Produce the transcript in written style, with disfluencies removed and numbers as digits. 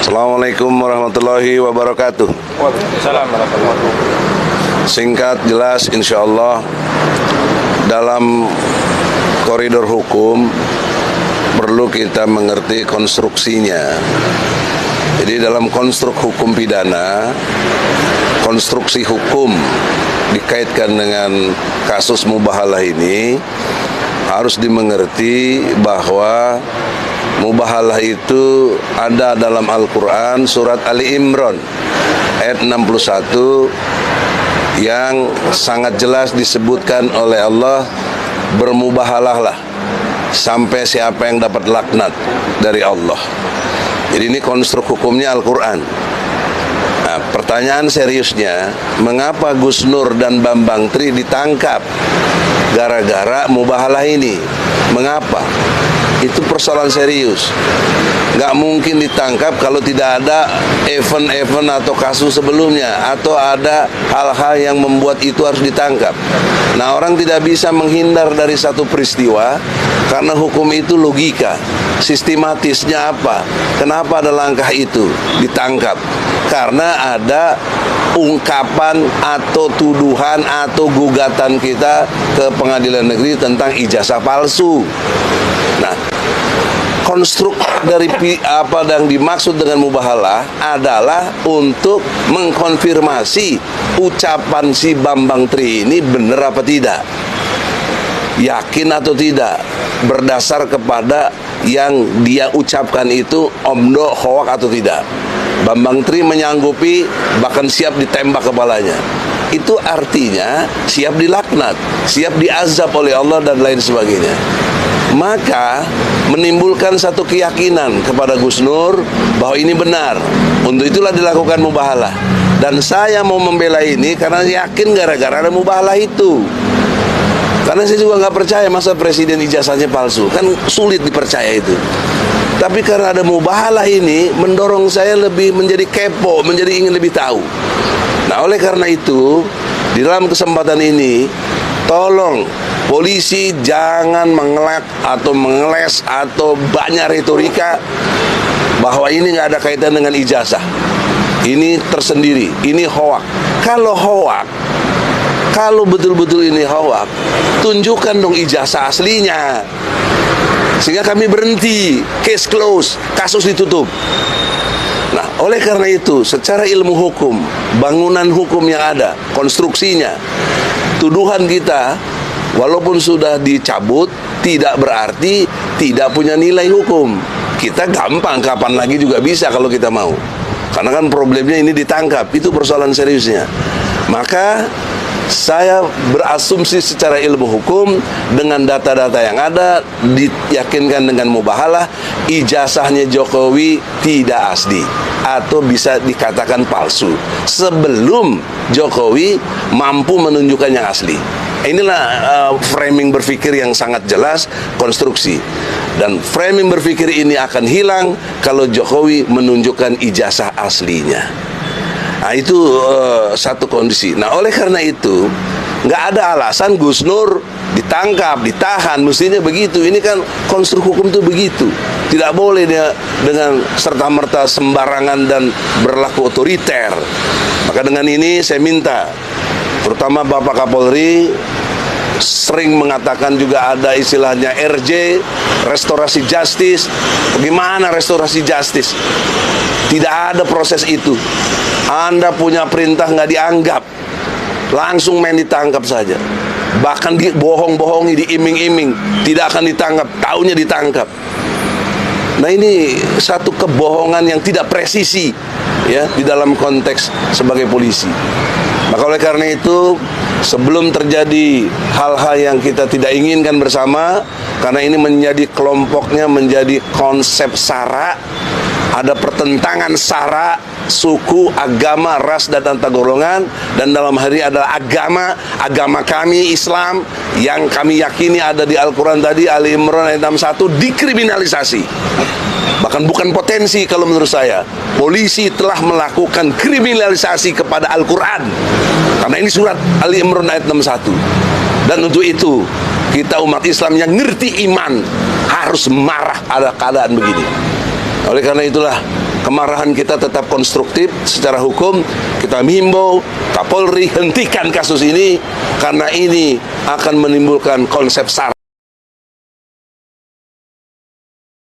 Assalamualaikum warahmatullahi wabarakatuh. Waalaikumsalam warahmatullahi wabarakatuh. Singkat, jelas, insya Allah dalam koridor hukum perlu kita mengerti konstruksinya. Jadi dalam konstruk hukum pidana, konstruksi hukum dikaitkan dengan kasus mubahalah ini harus dimengerti bahwa mubahalah itu ada dalam Al-Quran surat Ali Imran ayat 61 yang sangat jelas disebutkan oleh Allah, bermubahalahlah sampai siapa yang dapat laknat dari Allah. Jadi ini konstruk hukumnya Al-Quran. Nah, pertanyaan seriusnya, mengapa Gus Nur dan Bambang Tri ditangkap gara-gara mubahalah ini? Mengapa? Itu persoalan serius. Nggak mungkin ditangkap kalau tidak ada event-event atau kasus sebelumnya, atau ada hal-hal yang membuat itu harus ditangkap. Nah, orang tidak bisa menghindar dari satu peristiwa karena hukum itu logika. Sistematisnya apa? Kenapa ada langkah itu ditangkap? Karena ada ungkapan atau tuduhan atau gugatan kita ke pengadilan negeri tentang ijazah palsu. Nah, konstruk dari apa yang dimaksud dengan mubahalah adalah untuk mengkonfirmasi ucapan si Bambang Tri ini benar apa tidak, yakin atau tidak, berdasar kepada yang dia ucapkan itu omdo hoak atau tidak. Bambang Tri menyanggupi bahkan siap ditembak kepalanya. Itu artinya siap dilaknat, siap diazab oleh Allah dan lain sebagainya. Maka menimbulkan satu keyakinan kepada Gus Nur bahwa ini benar. Untuk itulah dilakukan mubahalah. Dan saya mau membela ini karena yakin gara-gara ada mubahalah itu. Karena saya juga nggak percaya masa presiden ijazahnya palsu, kan sulit dipercaya itu. Tapi karena ada mubahalah ini mendorong saya lebih menjadi kepo, menjadi ingin lebih tahu. Nah, oleh karena itu di dalam kesempatan ini tolong polisi jangan mengelak atau mengeles atau banyak retorika bahwa ini nggak ada kaitan dengan ijazah. Ini tersendiri, ini hoak. Kalau hoak, kalau betul-betul ini hoak, tunjukkan dong ijazah aslinya. Sehingga kami berhenti, case close, kasus ditutup. Nah, oleh karena itu, secara ilmu hukum, bangunan hukum yang ada, konstruksinya, tuduhan kita, walaupun sudah dicabut, tidak berarti tidak punya nilai hukum. Kita gampang, kapan lagi juga bisa kalau kita mau. Karena kan problemnya ini ditangkap, itu persoalan seriusnya. Maka saya berasumsi secara ilmu hukum dengan data-data yang ada, diyakinkan dengan mubahalah, ijazahnya Jokowi tidak asli atau bisa dikatakan palsu sebelum Jokowi mampu menunjukkan yang asli. Inilah framing berpikir yang sangat jelas, konstruksi. Dan framing berpikir ini akan hilang kalau Jokowi menunjukkan ijazah aslinya. Nah, itu satu kondisi. Nah, oleh karena itu nggak ada alasan Gus Nur ditangkap, ditahan, mestinya begitu. Ini kan konstruk hukum itu begitu. Tidak boleh dia dengan serta-merta sembarangan dan berlaku otoriter. Maka dengan ini saya minta, terutama Bapak Kapolri, sering mengatakan juga ada istilahnya RJ, restorasi justice. Bagaimana restorasi justice? Tidak ada proses itu. Anda punya perintah nggak dianggap, langsung main ditangkap saja. Bahkan bohong-bohongi, diiming-iming, tidak akan ditangkap, taunya ditangkap. Nah, ini satu kebohongan yang tidak presisi ya di dalam konteks sebagai polisi. Maka oleh karena itu, sebelum terjadi hal-hal yang kita tidak inginkan bersama, karena ini menjadi kelompoknya menjadi konsep SARA, ada pertentangan SARA, suku, agama, ras, dan antar golongan. Dan dalam hari adalah agama kami Islam yang kami yakini ada di Al-Quran tadi, Ali Imran ayat 61, dikriminalisasi. Bahkan bukan potensi kalau menurut saya. Polisi telah melakukan kriminalisasi kepada Al-Quran. Karena ini surat Ali Imran ayat 61. Dan untuk itu kita umat Islam yang ngerti iman harus marah ada keadaan begini. Oleh karena itulah kemarahan kita tetap konstruktif secara hukum. Kita menghimbau Kapolri hentikan kasus ini karena ini akan menimbulkan konsep SARA.